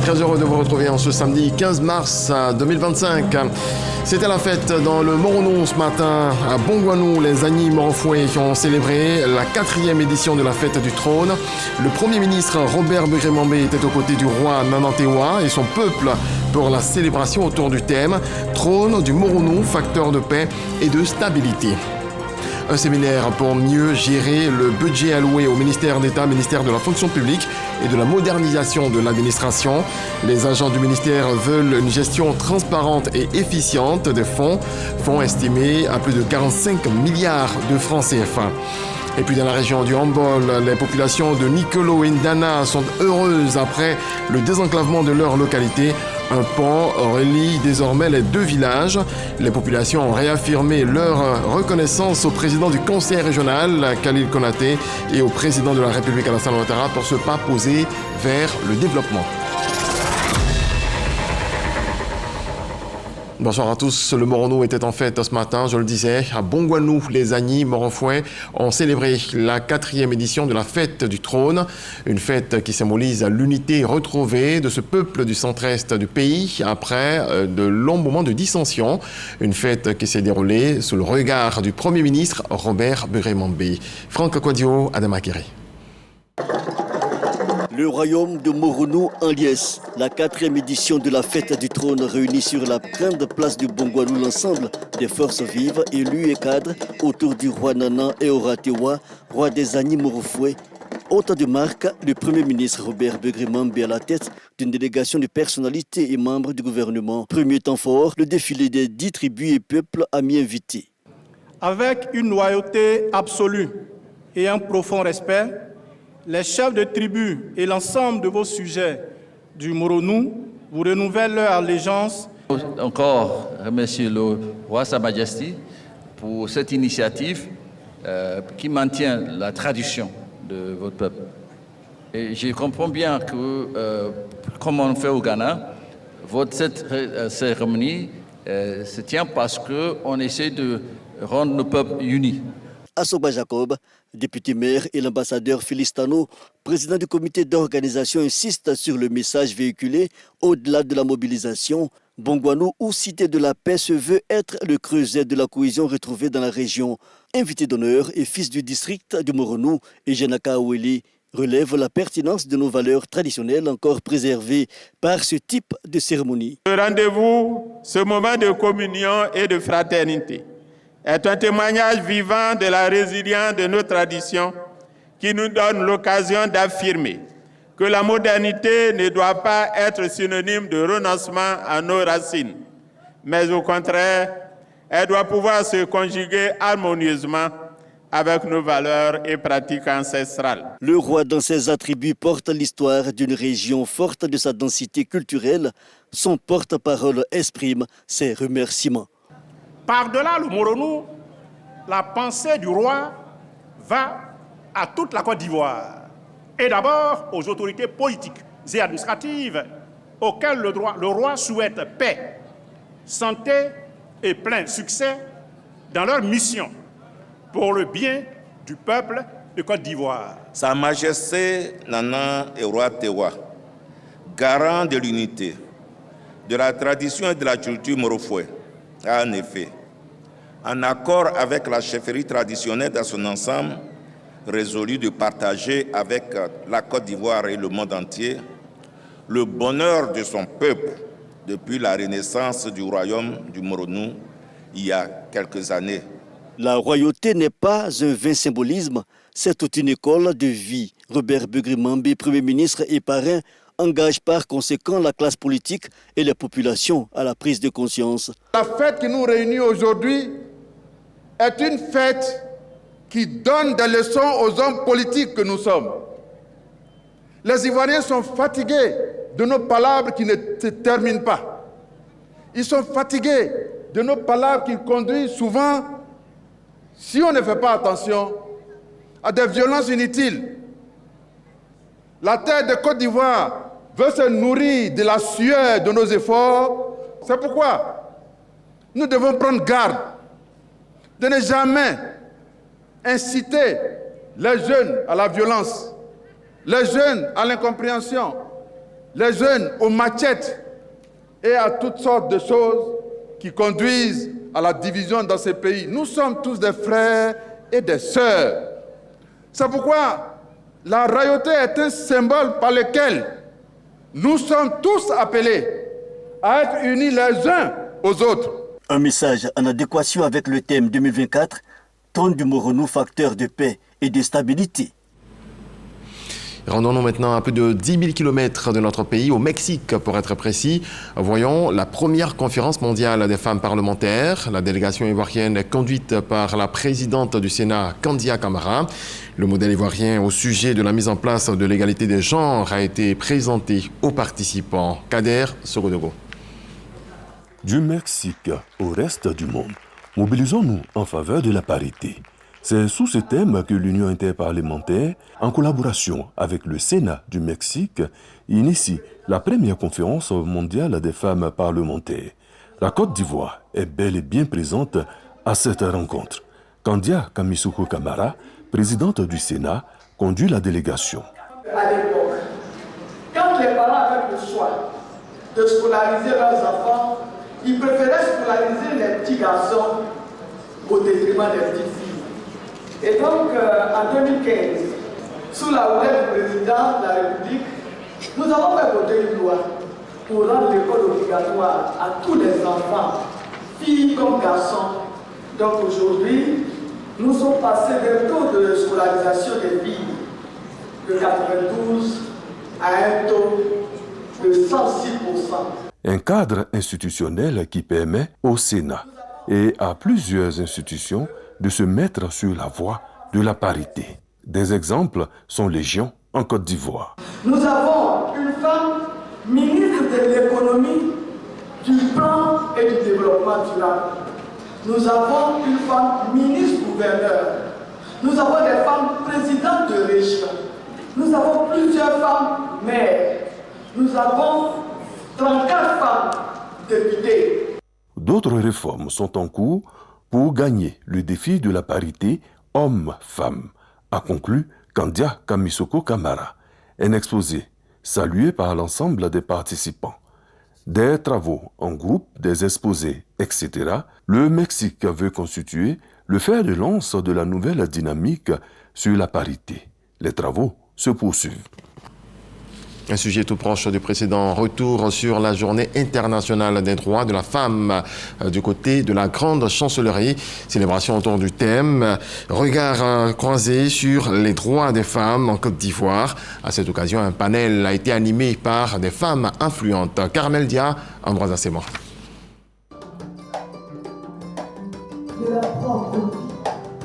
Très heureux de vous retrouver en ce samedi 15 mars 2025. C'était la fête dans le Moronou ce matin. À Bongouanou, les Agny Morofoué ont célébré la 4e édition de la fête du trône. Le Premier ministre Robert Begré-Mambé était aux côtés du roi Nanantewa et son peuple pour la célébration autour du thème « Trône du Moronou, facteur de paix et de stabilité ». Un séminaire pour mieux gérer le budget alloué au ministère d'État, ministère de la fonction publique et de la modernisation de l'administration. Les agents du ministère veulent une gestion transparente et efficiente des fonds estimés à plus de 45 milliards de francs CFA. Et puis dans la région du Hambol, les populations de Nikolo et Ndana sont heureuses après le désenclavement de leur localité. Un pont relie désormais les deux villages. Les populations ont réaffirmé leur reconnaissance au président du conseil régional, Khalil Konaté, et au président de la République, Alassane Ouattara, pour ce pas posé vers le développement. Bonsoir à tous. Le Moronou était en fête ce matin, je le disais. À Bongouanou, les Agny Morofoué ont célébré la 4e édition de la fête du trône. Une fête qui symbolise l'unité retrouvée de ce peuple du centre-est du pays après de longs moments de dissension. Une fête qui s'est déroulée sous le regard du Premier ministre Robert Begré-Mambé. Franck Kwadio, Adamakiri. Le royaume de Moronou en liesse, la 4e édition de la fête du trône réunit sur la grande place de Bongouanou l'ensemble des forces vives, élus et cadres autour du roi Nana Eoratewa, roi des Agny Morofoué. Hôte de marque, le Premier ministre Robert Begré-Mambé à la tête d'une délégation de personnalités et membres du gouvernement. Premier temps fort, le défilé des 10 tribus et peuples amis invités. Avec une loyauté absolue et un profond respect, les chefs de tribus et l'ensemble de vos sujets du Moronou vous renouvellent leur allégeance. Encore remercier le roi Sa Majesté pour cette initiative qui maintient la tradition de votre peuple. Et je comprends bien que, comme on fait au Ghana, cette cérémonie se tient parce qu'on essaie de rendre nos peuples unis. Assoba Jacob, député-maire, et l'ambassadeur Félix Tano, président du comité d'organisation, insistent sur le message véhiculé au-delà de la mobilisation. Bongouanou, ou cité de la paix, se veut être le creuset de la cohésion retrouvée dans la région. Invité d'honneur et fils du district du Moronou, Ejenaka Aweli relève la pertinence de nos valeurs traditionnelles encore préservées par ce type de cérémonie. Ce rendez-vous, ce moment de communion et de fraternité, est un témoignage vivant de la résilience de nos traditions qui nous donne l'occasion d'affirmer que la modernité ne doit pas être synonyme de renoncement à nos racines, mais au contraire, elle doit pouvoir se conjuguer harmonieusement avec nos valeurs et pratiques ancestrales. Le roi, dans ses attributs, porte l'histoire d'une région forte de sa densité culturelle. Son porte-parole exprime ses remerciements. Par-delà le Moronou, la pensée du roi va à toute la Côte d'Ivoire. Et d'abord aux autorités politiques et administratives auxquelles le roi souhaite paix, santé et plein succès dans leur mission pour le bien du peuple de Côte d'Ivoire. Sa Majesté Nana Eoratewa, garant de l'unité, de la tradition et de la culture morofoué, a en effet, en accord avec la chefferie traditionnelle dans son ensemble, résolu de partager avec la Côte d'Ivoire et le monde entier le bonheur de son peuple depuis la renaissance du royaume du Moronou il y a quelques années. La royauté n'est pas un vain symbolisme, c'est toute une école de vie. Robert Begré-Mambé, Premier ministre et parrain, engage par conséquent la classe politique et les populations à la prise de conscience. La fête qui nous réunit aujourd'hui est une fête qui donne des leçons aux hommes politiques que nous sommes. Les Ivoiriens sont fatigués de nos palabres qui ne se terminent pas. Ils sont fatigués de nos palabres qui conduisent souvent, si on ne fait pas attention, à des violences inutiles. La terre de Côte d'Ivoire veut se nourrir de la sueur de nos efforts. C'est pourquoi nous devons prendre garde de ne jamais inciter les jeunes à la violence, les jeunes à l'incompréhension, les jeunes aux machettes et à toutes sortes de choses qui conduisent à la division dans ces pays. Nous sommes tous des frères et des sœurs. C'est pourquoi la royauté est un symbole par lequel nous sommes tous appelés à être unis les uns aux autres. Un message en adéquation avec le thème 2024, trône du Moronou, facteur de paix et de stabilité. Rendons-nous maintenant à plus de 10 000 km de notre pays, au Mexique pour être précis. Voyons la première conférence mondiale des femmes parlementaires. La délégation ivoirienne est conduite par la présidente du Sénat, Kandia Camara. Le modèle ivoirien au sujet de la mise en place de l'égalité des genres a été présenté aux participants. Kader Sogodogo. Du Mexique au reste du monde, mobilisons-nous en faveur de la parité. C'est sous ce thème que l'Union interparlementaire, en collaboration avec le Sénat du Mexique, initie la première conférence mondiale des femmes parlementaires. La Côte d'Ivoire est bel et bien présente à cette rencontre. Kandia Kamisoko Camara, présidente du Sénat, conduit la délégation. À l'époque, quand les parents avaient le choix de scolariser leurs enfants, ils préféraient scolariser les petits garçons au détriment des petites filles. Et donc, en 2015, sous la houlette du président de la République, nous avons fait voter une loi pour rendre l'école obligatoire à tous les enfants, filles comme garçons. Donc aujourd'hui, nous sommes passés d'un taux de scolarisation des filles de 92 à un taux de 106%. Un cadre institutionnel qui permet au Sénat et à plusieurs institutions de se mettre sur la voie de la parité. Des exemples sont légion en Côte d'Ivoire. Nous avons une femme ministre de l'économie, du plan et du développement durable. Nous avons une femme ministre-gouverneur. Nous avons des femmes présidentes de région. Nous avons plusieurs femmes maires. Nous avons 34 femmes députées. D'autres réformes sont en cours pour gagner le défi de la parité homme-femme, a conclu Kandia Kamisoko Camara. Un exposé salué par l'ensemble des participants. Des travaux en groupe, des exposés, etc. Le Mexique veut constituer le fer de lance de la nouvelle dynamique sur la parité. Les travaux se poursuivent. Un sujet tout proche du précédent, retour sur la journée internationale des droits de la femme du côté de la grande chancellerie. Célébration autour du thème, regard croisé sur les droits des femmes en Côte d'Ivoire. À cette occasion, un panel a été animé par des femmes influentes. Carmel Dia, Ambroise Asséma. De leur propre vie,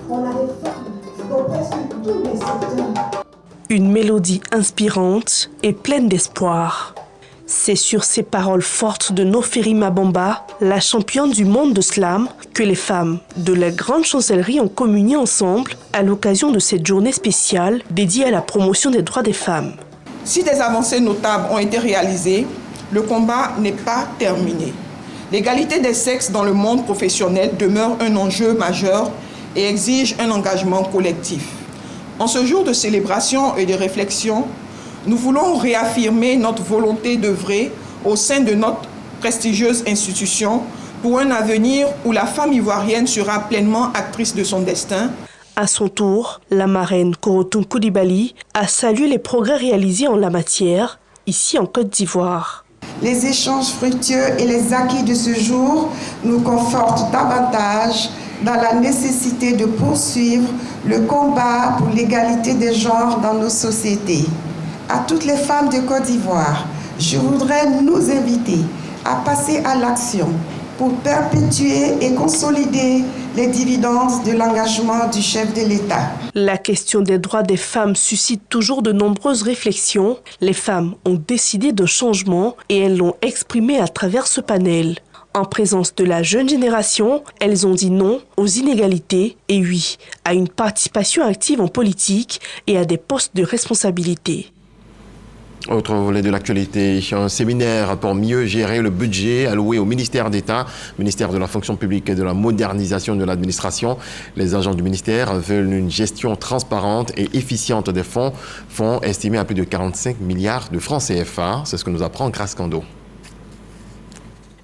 on a des femmes dans presque tous les secteurs. Une mélodie inspirante et pleine d'espoir. C'est sur ces paroles fortes de Noferi Mabamba, la championne du monde de slam, que les femmes de la grande chancellerie ont communié ensemble à l'occasion de cette journée spéciale dédiée à la promotion des droits des femmes. Si des avancées notables ont été réalisées, le combat n'est pas terminé. L'égalité des sexes dans le monde professionnel demeure un enjeu majeur et exige un engagement collectif. En ce jour de célébration et de réflexion, nous voulons réaffirmer notre volonté d'œuvrer au sein de notre prestigieuse institution pour un avenir où la femme ivoirienne sera pleinement actrice de son destin. À son tour, la marraine Korotoum Koulibaly a salué les progrès réalisés en la matière, ici en Côte d'Ivoire. Les échanges fructueux et les acquis de ce jour nous confortent davantage dans la nécessité de poursuivre le combat pour l'égalité des genres dans nos sociétés. À toutes les femmes de Côte d'Ivoire, je voudrais nous inviter à passer à l'action pour perpétuer et consolider les dividendes de l'engagement du chef de l'État. La question des droits des femmes suscite toujours de nombreuses réflexions. Les femmes ont décidé d'un changement et elles l'ont exprimé à travers ce panel. En présence de la jeune génération, elles ont dit non aux inégalités et oui à une participation active en politique et à des postes de responsabilité. Autre volet de l'actualité, un séminaire pour mieux gérer le budget alloué au ministère d'État, ministère de la fonction publique et de la modernisation de l'administration. Les agents du ministère veulent une gestion transparente et efficiente des fonds estimés à plus de 45 milliards de francs CFA. C'est ce que nous apprend Grace Kando.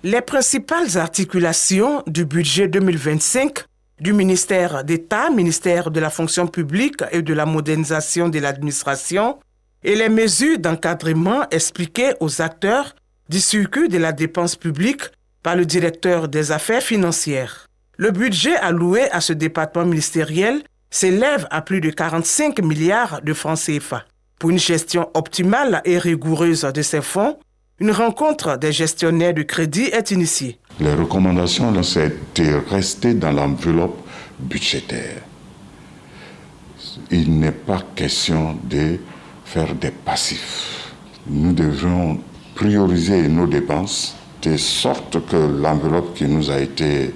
Les principales articulations du budget 2025 du ministère d'État, ministère de la fonction publique et de la modernisation de l'administration, et les mesures d'encadrement expliquées aux acteurs du circuit de la dépense publique par le directeur des affaires financières. Le budget alloué à ce département ministériel s'élève à plus de 45 milliards de francs CFA. Pour une gestion optimale et rigoureuse de ces fonds, une rencontre des gestionnaires de crédit est initiée. Les recommandations, c'est de rester dans l'enveloppe budgétaire. Il n'est pas question de faire des passifs. Nous devons prioriser nos dépenses de sorte que l'enveloppe qui nous a été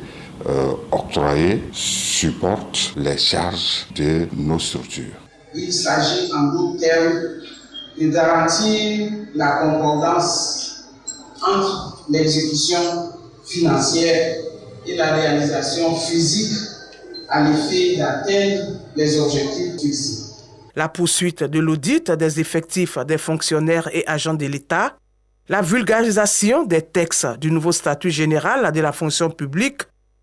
octroyée supporte les charges de nos structures. Il s'agit en d'autres termes de garantir la concordance entre l'exécution financière et la réalisation physique à l'effet d'atteindre les objectifs fixés. La poursuite de l'audit des effectifs des fonctionnaires et agents de l'État, la vulgarisation des textes du nouveau statut général de la fonction publique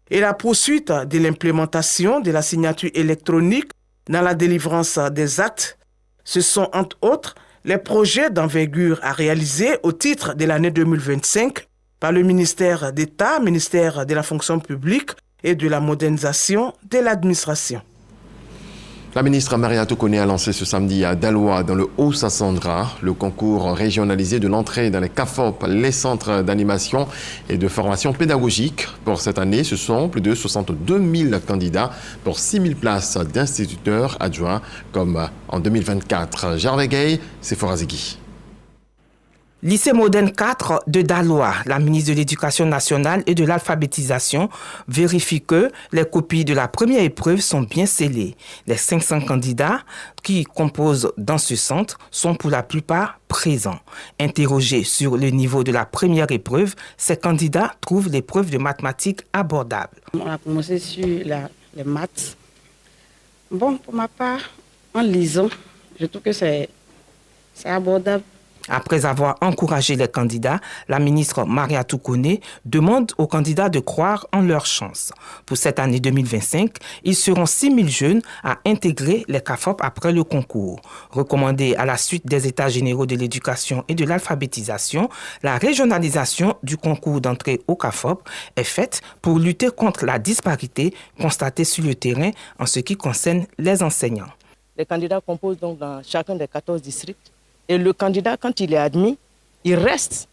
et la poursuite de l'implémentation de la signature électronique dans la délivrance des actes, ce sont entre autres les projets d'envergure à réaliser au titre de l'année 2025 par le ministère d'État, ministère de la fonction publique et de la modernisation de l'administration. La ministre Mariatou Koné a lancé ce samedi à Daloa, dans le Haut-Sassandra, le concours régionalisé de l'entrée dans les CAFOP, les centres d'animation et de formation pédagogique. Pour cette année, ce sont plus de 62 000 candidats pour 6 000 places d'instituteurs adjoints, comme en 2024. Gervais Gay, Sephora Zigui. Lycée moderne 4 de Daloa, la ministre de l'Éducation nationale et de l'alphabétisation vérifie que les copies de la première épreuve sont bien scellées. Les 500 candidats qui composent dans ce centre sont pour la plupart présents. Interrogés sur le niveau de la première épreuve, ces candidats trouvent l'épreuve de mathématiques abordable. On a commencé sur les maths. Bon, pour ma part, en lisant, je trouve que c'est abordable. Après avoir encouragé les candidats, la ministre Mariatou Koné demande aux candidats de croire en leur chance. Pour cette année 2025, ils seront 6 000 jeunes à intégrer les CAFOP après le concours. Recommandé à la suite des États généraux de l'éducation et de l'alphabétisation, la régionalisation du concours d'entrée au CAFOP est faite pour lutter contre la disparité constatée sur le terrain en ce qui concerne les enseignants. Les candidats composent donc dans chacun des 14 districts. Et le candidat, quand il est admis, il reste,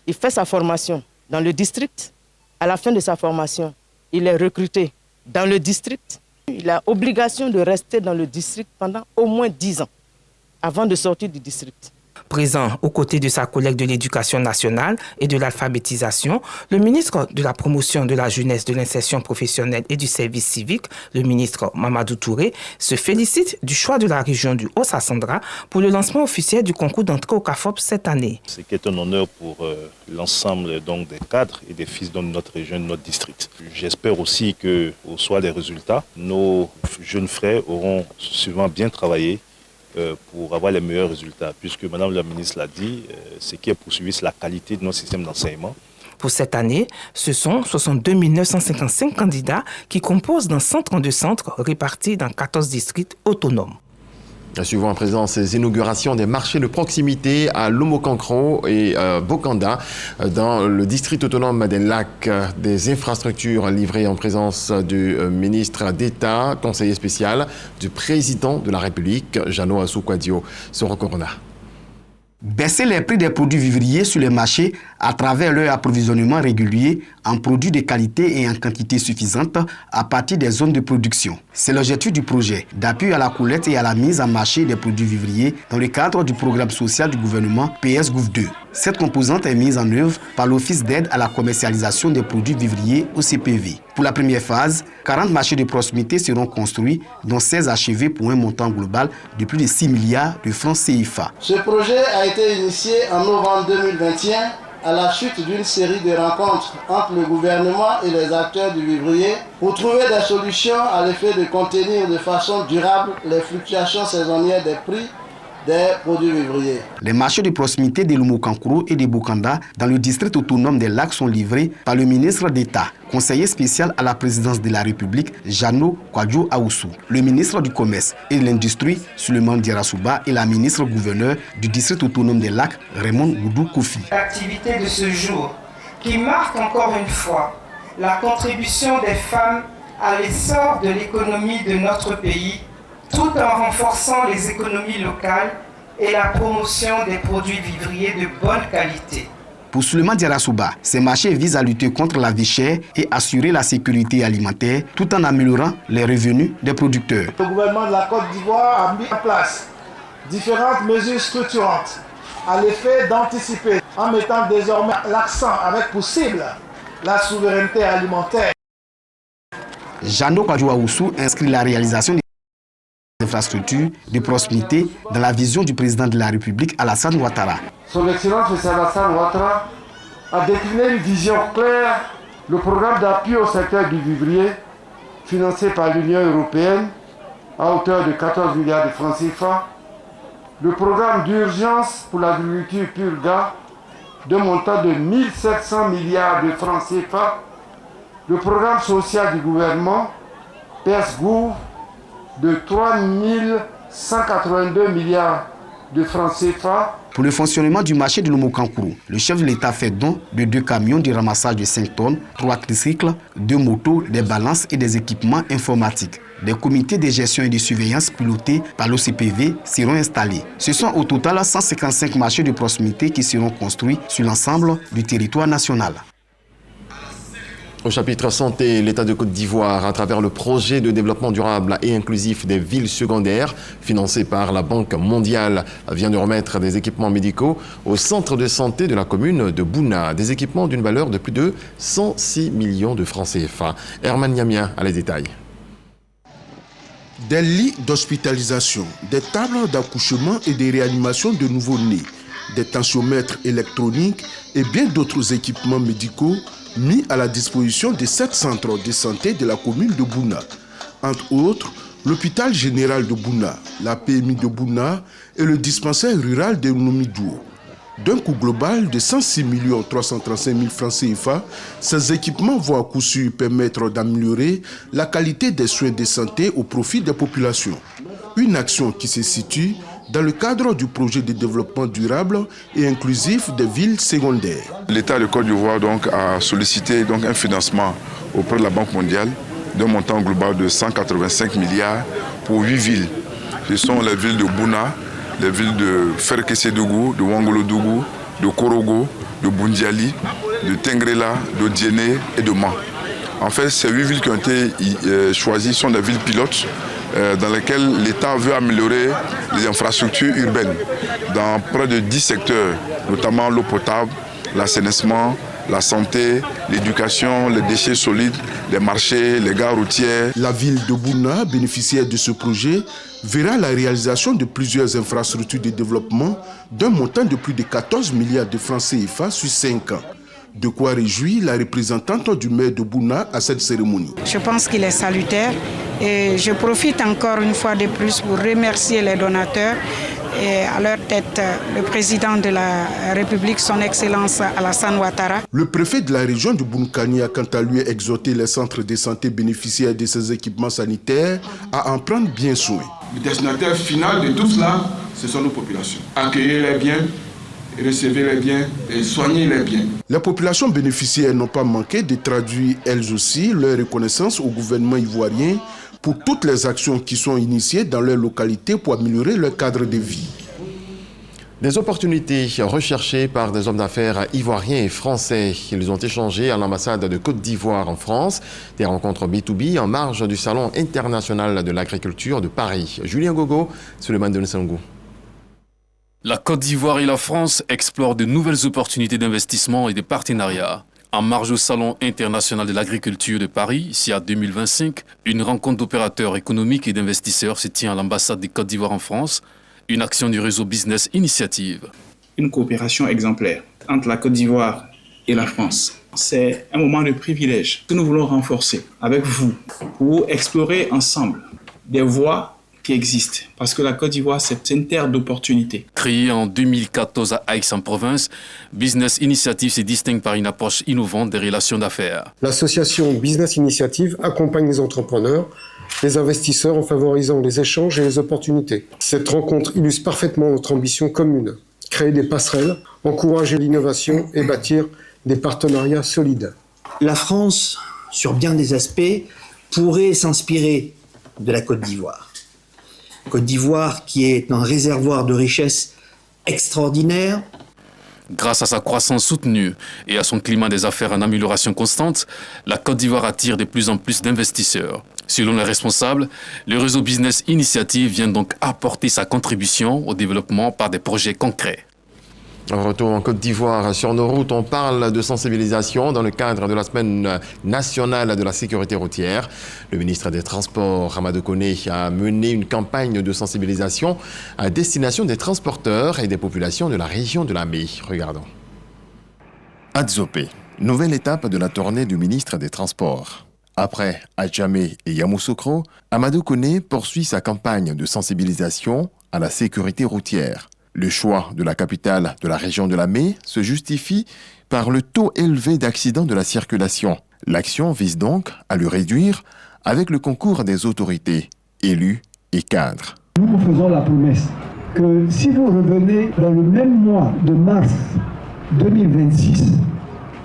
il fait sa formation dans le district. À la fin de sa formation, il est recruté dans le district. Il a obligation de rester dans le district pendant au moins 10 ans avant de sortir du district. Présent aux côtés de sa collègue de l'Éducation nationale et de l'alphabétisation, le ministre de la Promotion de la jeunesse, de l'insertion professionnelle et du service civique, le ministre Mamadou Touré, se félicite du choix de la région du Haut-Sassandra pour le lancement officiel du concours d'entrée au CAFOP cette année. C'est qui est un honneur pour l'ensemble donc, des cadres et des fils de notre région, de notre district. J'espère aussi qu'au soir des résultats, nos jeunes frères auront souvent bien travaillé pour avoir les meilleurs résultats, puisque Madame la ministre l'a dit, ce qui est poursuivi, c'est la qualité de notre système d'enseignement. Pour cette année, ce sont 62 955 candidats qui composent dans 132 centres répartis dans 14 districts autonomes. Suivant à présent ces inaugurations des marchés de proximité à Lomokankro et Bokanda dans le district autonome des Lacs, des infrastructures livrées en présence du ministre d'État, conseiller spécial du président de la République, Jeannot Assoukwadio Soro Corona. Baisser les prix des produits vivriers sur les marchés à travers leur approvisionnement régulier en produits de qualité et en quantité suffisante à partir des zones de production. C'est l'objectif du projet d'appui à la collecte et à la mise en marché des produits vivriers dans le cadre du programme social du gouvernement PS-Gouv2. Cette composante est mise en œuvre par l'Office d'aide à la commercialisation des produits vivriers OCPV. Pour la première phase, 40 marchés de proximité seront construits, dont 16 achevés pour un montant global de plus de 6 milliards de francs CFA. Ce projet a été initié en novembre 2021 à la suite d'une série de rencontres entre le gouvernement et les acteurs du vivrier pour trouver des solutions à l'effet de contenir de façon durable les fluctuations saisonnières des prix des produits vivriers. Les marchés de proximité de Lumokankuro et de Bokanda dans le district autonome des Lacs sont livrés par le ministre d'État, conseiller spécial à la présidence de la République, Jano Kwadjo Aoussou, le ministre du Commerce et de l'Industrie, Suleiman Diarasuba, et la ministre gouverneur du district autonome des Lacs, Raymond Goudou Kofi. L'activité de ce jour qui marque encore une fois la contribution des femmes à l'essor de l'économie de notre pays, tout en renforçant les économies locales et la promotion des produits vivriers de bonne qualité. Pour Suleiman Diarasuba, ces marchés visent à lutter contre la vie chère et assurer la sécurité alimentaire tout en améliorant les revenus des producteurs. Le gouvernement de la Côte d'Ivoire a mis en place différentes mesures structurantes à l'effet d'anticiper en mettant désormais l'accent avec pour cible la souveraineté alimentaire. Jano Kwadjo Aoussou inscrit la réalisation des infrastructures de proximité dans la vision du président de la République, Alassane Ouattara. Son Excellence M. Alassane Ouattara a décliné une vision claire, le programme d'appui au secteur du vivrier, financé par l'Union européenne, à hauteur de 14 milliards de francs CFA, le programme d'urgence pour l'agriculture Purga, de montant de 1700 milliards de francs CFA, le programme social du gouvernement, PS-Gouv, de 3182 milliards de francs CFA. Pour le fonctionnement du marché de Lumokankuro, le chef de l'État fait don de 2 camions de ramassage de 5 tonnes, 3 tricycles, 2 motos, des balances et des équipements informatiques. Des comités de gestion et de surveillance pilotés par l'OCPV seront installés. Ce sont au total 155 marchés de proximité qui seront construits sur l'ensemble du territoire national. Au chapitre santé, l'État de Côte d'Ivoire, à travers le projet de développement durable et inclusif des villes secondaires, financé par la Banque mondiale, vient de remettre des équipements médicaux au centre de santé de la commune de Bouna. Des équipements d'une valeur de plus de 106 millions de francs CFA. Herman Niamien a les détails. Des lits d'hospitalisation, des tables d'accouchement et des réanimations de nouveau-nés, des tensiomètres électroniques et bien d'autres équipements médicaux mis à la disposition des 7 centres de santé de la commune de Bouna. Entre autres, l'hôpital général de Bouna, la PMI de Bouna et le dispensaire rural de Nomidou. D'un coût global de 106 335 000 francs CFA, ces équipements vont à coup sûr permettre d'améliorer la qualité des soins de santé au profit des populations. Une action qui se situe dans le cadre du projet de développement durable et inclusif des villes secondaires. L'État de Côte d'Ivoire a sollicité un financement auprès de la Banque mondiale d'un montant global de 185 milliards pour 8 villes. Ce sont les villes de Bouna, les villes de Ferkessédougou, de Wangolodougou, de Korogo, de Boundiali, de Tengrela, de Diéné et de Man. En fait, ces 8 villes qui ont été choisies sont des villes pilotes dans lesquelles l'État veut améliorer les infrastructures urbaines dans près de 10 secteurs, notamment l'eau potable, l'assainissement, la santé, l'éducation, les déchets solides, les marchés, les gares routières. La ville de Bouna, bénéficiaire de ce projet, verra la réalisation de plusieurs infrastructures de développement d'un montant de plus de 14 milliards de francs CFA sur 5 ans. De quoi réjouit la représentante du maire de Bouna à cette cérémonie. Je pense qu'il est salutaire et je profite encore une fois de plus pour remercier les donateurs et à leur tête le président de la République, son Excellence Alassane Ouattara. Le préfet de la région de Bounkani a quant à lui exhorté les centres de santé bénéficiaires de ces équipements sanitaires à en prendre bien soin. Le destinataire final de tout cela, ce sont nos populations. Accueillez-les bien, recevez-les bien et soignez-les bien. Les populations bénéficiaires n'ont pas manqué de traduire elles aussi leur reconnaissance au gouvernement ivoirien pour toutes les actions qui sont initiées dans leur localité pour améliorer leur cadre de vie. Des opportunités recherchées par des hommes d'affaires ivoiriens et français. Ils ont échangé à l'ambassade de Côte d'Ivoire en France. Des rencontres B2B en marge du Salon international de l'agriculture de Paris. Julien Gogo, Suleiman Denisangou. La Côte d'Ivoire et la France explorent de nouvelles opportunités d'investissement et de partenariats. En marge au Salon international de l'agriculture de Paris, ici à 2025, une rencontre d'opérateurs économiques et d'investisseurs se tient à l'ambassade de Côte d'Ivoire en France. Une action du réseau Business Initiative. Une coopération exemplaire entre la Côte d'Ivoire et la France. C'est un moment de privilège que nous voulons renforcer avec vous pour explorer ensemble des voies qui existent. Parce que la Côte d'Ivoire, c'est une terre d'opportunités. Créée en 2014 à Aix-en-Provence, Business Initiative se distingue par une approche innovante des relations d'affaires. L'association Business Initiative accompagne les entrepreneurs, les investisseurs en favorisant les échanges et les opportunités. Cette rencontre illustre parfaitement notre ambition commune, créer des passerelles, encourager l'innovation et bâtir des partenariats solides. La France, sur bien des aspects, pourrait s'inspirer de la Côte d'Ivoire. Côte d'Ivoire qui est un réservoir de richesses extraordinaire. Grâce à sa croissance soutenue et à son climat des affaires en amélioration constante, la Côte d'Ivoire attire de plus en plus d'investisseurs. Selon les responsables, le réseau Business Initiative vient donc apporter sa contribution au développement par des projets concrets. En retour en Côte d'Ivoire, sur nos routes, on parle de sensibilisation dans le cadre de la semaine nationale de la sécurité routière. Le ministre des Transports, Amadou Koné, a mené une campagne de sensibilisation à destination des transporteurs et des populations de la région de la Mé. Regardons. Adzopé, nouvelle étape de la tournée du ministre des Transports. Après Adjamé et Yamoussoukro, Amadou Koné poursuit sa campagne de sensibilisation à la sécurité routière. Le choix de la capitale de la région de la Mé se justifie par le taux élevé d'accidents de la circulation. L'action vise donc à le réduire avec le concours des autorités, élus et cadres. Nous vous faisons la promesse que si vous revenez dans le même mois de mars 2026,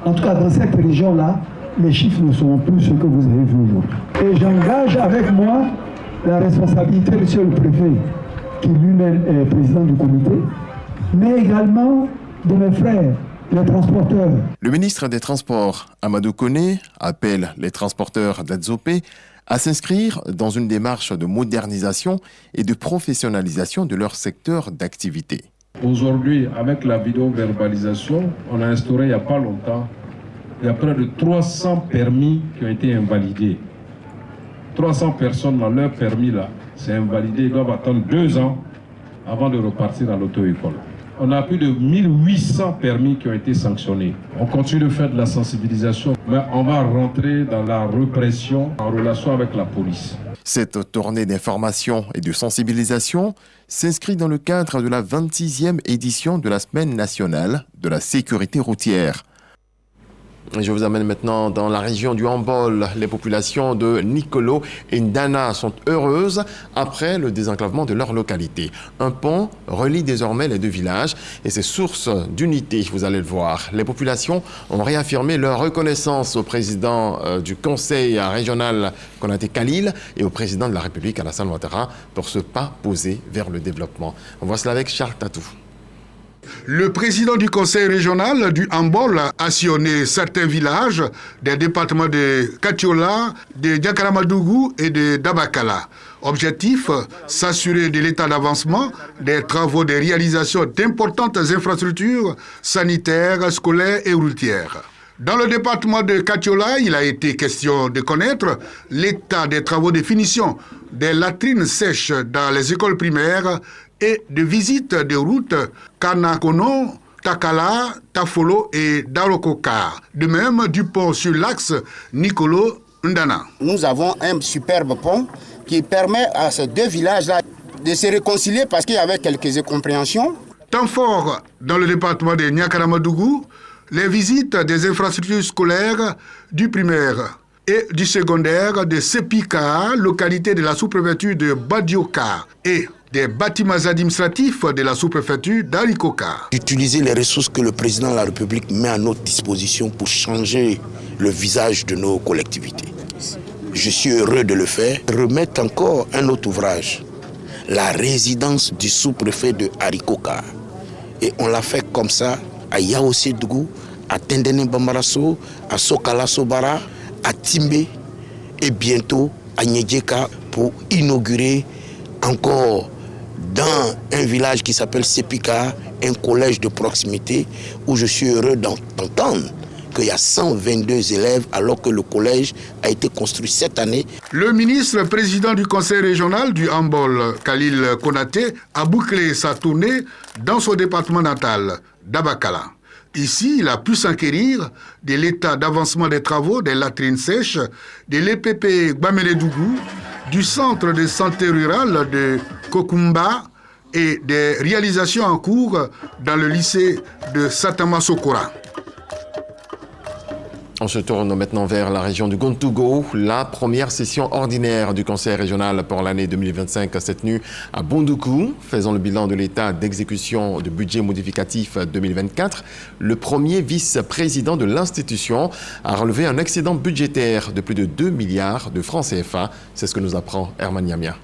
en tout cas dans cette région-là, les chiffres ne seront plus ce que vous avez vu aujourd'hui. Et j'engage avec moi la responsabilité de monsieur le préfet, qui lui-même est président du comité, mais également de mes frères, les transporteurs. Le ministre des Transports, Amadou Koné, appelle les transporteurs d'Adzopé à s'inscrire dans une démarche de modernisation et de professionnalisation de leur secteur d'activité. Aujourd'hui, avec la vidéo-verbalisation, on a instauré il n'y a pas longtemps, il y a près de 300 permis qui ont été invalidés. 300 personnes dans leur permis là, c'est invalidé, ils doivent attendre 2 ans avant de repartir à l'auto-école. On a plus de 1800 permis qui ont été sanctionnés. On continue de faire de la sensibilisation, mais on va rentrer dans la répression en relation avec la police. Cette tournée d'information et de sensibilisation s'inscrit dans le cadre de la 26e édition de la Semaine nationale de la sécurité routière. Je vous amène maintenant dans la région du Hambol. Les populations de Nikolo et Ndana sont heureuses après le désenclavement de leur localité. Un pont relie désormais les deux villages et c'est source d'unité, vous allez le voir. Les populations ont réaffirmé leur reconnaissance au président du conseil régional Konaté Khalil et au président de la République Alassane Ouattara pour ce pas posé vers le développement. On voit cela avec Charles Tatou. Le président du conseil régional du Hambol a sillonné certains villages des départements de Katiola, de Diakaramadougou et de Dabakala. Objectif, s'assurer de l'état d'avancement des travaux de réalisation d'importantes infrastructures sanitaires, scolaires et routières. Dans le département de Katiola, il a été question de connaître l'état des travaux de finition des latrines sèches dans les écoles primaires et de visite de routes Kanakono, Takala, Tafolo et Darokoka. De même, du pont sur l'axe Nikolo-Ndana. Nous avons un superbe pont qui permet à ces deux villages-là de se réconcilier parce qu'il y avait quelques incompréhensions. Temps fort dans le département de Niakaramadougou, les visites des infrastructures scolaires du primaire et du secondaire de Sepika, localité de la sous-préfecture de Badioka, et des bâtiments administratifs de la sous-préfecture d'Arikoka. Utiliser les ressources que le président de la République met à notre disposition pour changer le visage de nos collectivités. Je suis heureux de le faire. Remettre encore un autre ouvrage, la résidence du sous-préfet de Arikoka. Et on l'a fait comme ça à Yaosédougou, à Tendene Bambarasso, à Sokala Sobara, à Timbe et bientôt à Nyedjeka pour inaugurer encore dans un village qui s'appelle Sepika, un collège de proximité où je suis heureux d'entendre qu'il y a 122 élèves alors que le collège a été construit cette année. Le ministre président du conseil régional du handball, Khalil Konaté, a bouclé sa tournée dans son département natal, Dabakala. Ici, il a pu s'enquérir de l'état d'avancement des travaux des latrines sèches, de l'EPP Gbamélédougou, du centre de santé rurale de Kokumba et des réalisations en cours dans le lycée de Satama Sokora. On se tourne maintenant vers la région du Gontougo. La première session ordinaire du Conseil régional pour l'année 2025 s'est tenue à Bondoukou. Faisant le bilan de l'état d'exécution du budget modificatif 2024, le premier vice-président de l'institution a relevé un excédent budgétaire de plus de 2 milliards de francs CFA. C'est ce que nous apprend Herman Yamia.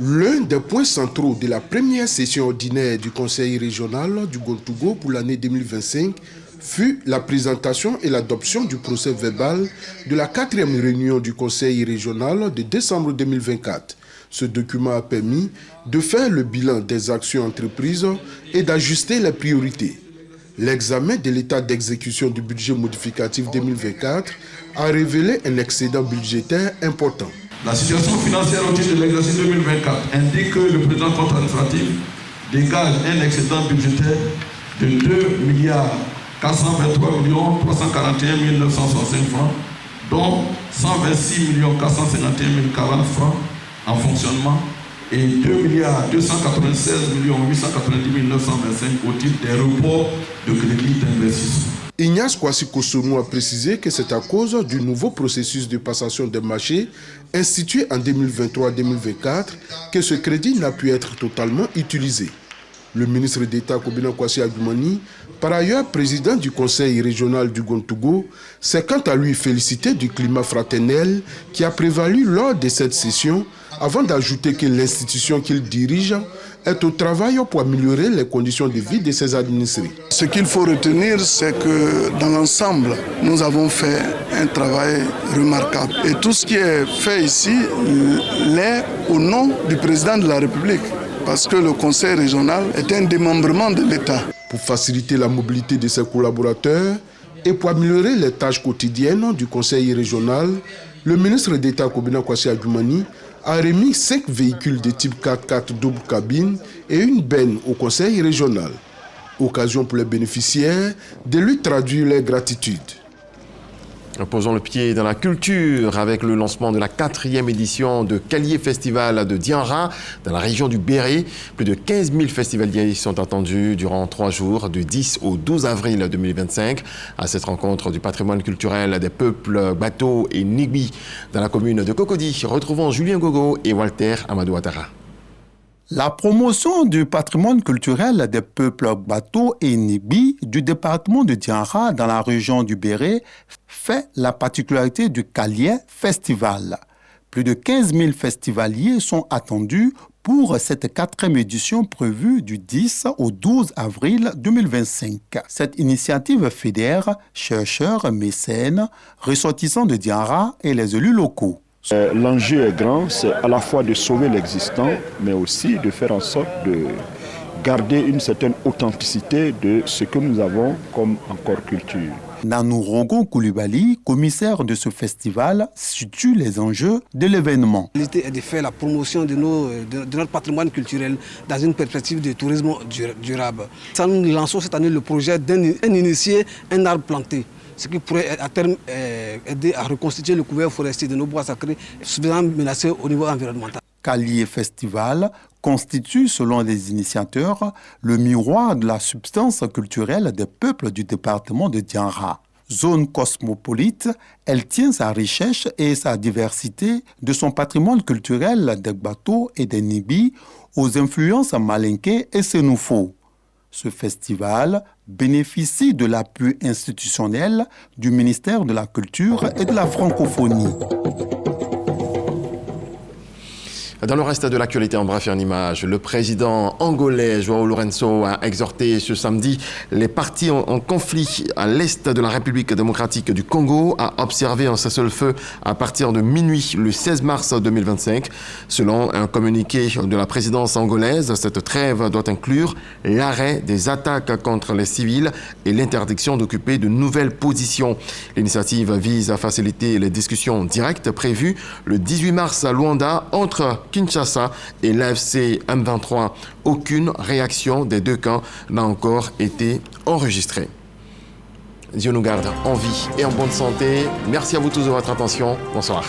L'un des points centraux de la première session ordinaire du Conseil régional du Gontougo pour l'année 2025 fut la présentation et l'adoption du procès verbal de la 4e réunion du Conseil régional de décembre 2024. Ce document a permis de faire le bilan des actions entreprises et d'ajuster les priorités. L'examen de l'état d'exécution du budget modificatif 2024 a révélé un excédent budgétaire important. La situation financière au titre de l'exercice 2024 indique que le président compte administratif dégage un excédent budgétaire de 2 milliards 423 341 965 francs, dont 126 451 040 francs en fonctionnement et 2 296 890 925 au titre des reports de crédit d'investissement. Ignace Kwasi Kosonou a précisé que c'est à cause du nouveau processus de passation des marchés institué en 2023-2024 que ce crédit n'a pu être totalement utilisé. Le ministre d'État Kobina Kwasi Adjoumani, par ailleurs président du Conseil régional du Gontougo, s'est quant à lui félicité du climat fraternel qui a prévalu lors de cette session, avant d'ajouter que l'institution qu'il dirige est au travail pour améliorer les conditions de vie de ses administrés. Ce qu'il faut retenir, c'est que dans l'ensemble, nous avons fait un travail remarquable. Et tout ce qui est fait ici l'est au nom du président de la République, parce que le Conseil régional est un démembrement de l'État. Pour faciliter la mobilité de ses collaborateurs et pour améliorer les tâches quotidiennes du Conseil régional, le ministre d'État Kobina Kwasi Adjoumani a remis 5 véhicules de type 4x4 double cabine et une benne au Conseil régional. Occasion pour les bénéficiaires de lui traduire leur gratitude. Posons le pied dans la culture avec le lancement de la 4e édition de Kalié Festival de Dianra dans la région du Béret. Plus de 15 000 festivaliers sont attendus durant 3 jours du 10 au 12 avril 2025 à cette rencontre du patrimoine culturel des peuples Bato et Nigbi dans la commune de Cocody. Retrouvons Julien Gogo et Walter Amadou Ouattara. La promotion du patrimoine culturel des peuples Bato et Nigbi du département de Dianra dans la région du Béret fait la particularité du Kalié Festival. Plus de 15 000 festivaliers sont attendus pour cette 4e édition prévue du 10 au 12 avril 2025. Cette initiative fédère chercheurs, mécènes, ressortissants de Dianra et les élus locaux. L'enjeu est grand, c'est à la fois de sauver l'existant, mais aussi de faire en sorte de garder une certaine authenticité de ce que nous avons comme encore culture. Nanou Rogo Koulibaly, commissaire de ce festival, situe les enjeux de l'événement. L'idée est de faire la promotion de notre patrimoine culturel dans une perspective de tourisme durable. Ça, nous lançons cette année le projet d'initier un arbre planté, ce qui pourrait à terme aider à reconstituer le couvert forestier de nos bois sacrés suffisamment menacés au niveau environnemental. Kalié Festival constitue, selon les initiateurs, le miroir de la substance culturelle des peuples du département de Dianra. Zone cosmopolite, elle tient sa richesse et sa diversité de son patrimoine culturel des Bato et des Nibi aux influences malinké et sénoufo. Ce festival bénéficie de l'appui institutionnel du ministère de la Culture et de la Francophonie. Dans le reste de l'actualité, en bref et en images, le président angolais João Lourenço a exhorté ce samedi les partis en conflit à l'est de la République démocratique du Congo à observer un cessez-le-feu à partir de minuit le 16 mars 2025. Selon un communiqué de la présidence angolaise, cette trêve doit inclure l'arrêt des attaques contre les civils et l'interdiction d'occuper de nouvelles positions. L'initiative vise à faciliter les discussions directes prévues le 18 mars à Luanda entre Kinshasa et l'AFC M23. Aucune réaction des deux camps n'a encore été enregistrée. Dieu nous garde en vie et en bonne santé. Merci à vous tous de votre attention. Bonsoir.